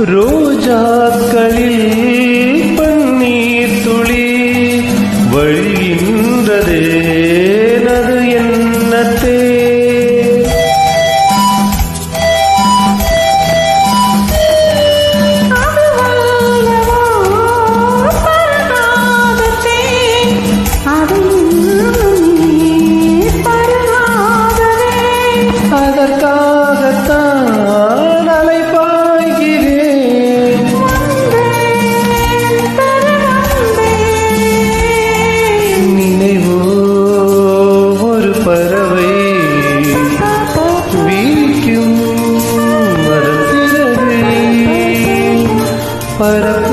ரோஜாக்களில் பன்னீர் துளி வழிகின்றதே அது என்னத்தே அதற்காகத்தான் அலைபாய்கிறேன். நினைவோ ஒரு பறவை வீக்கும் மரத்திலே பறவை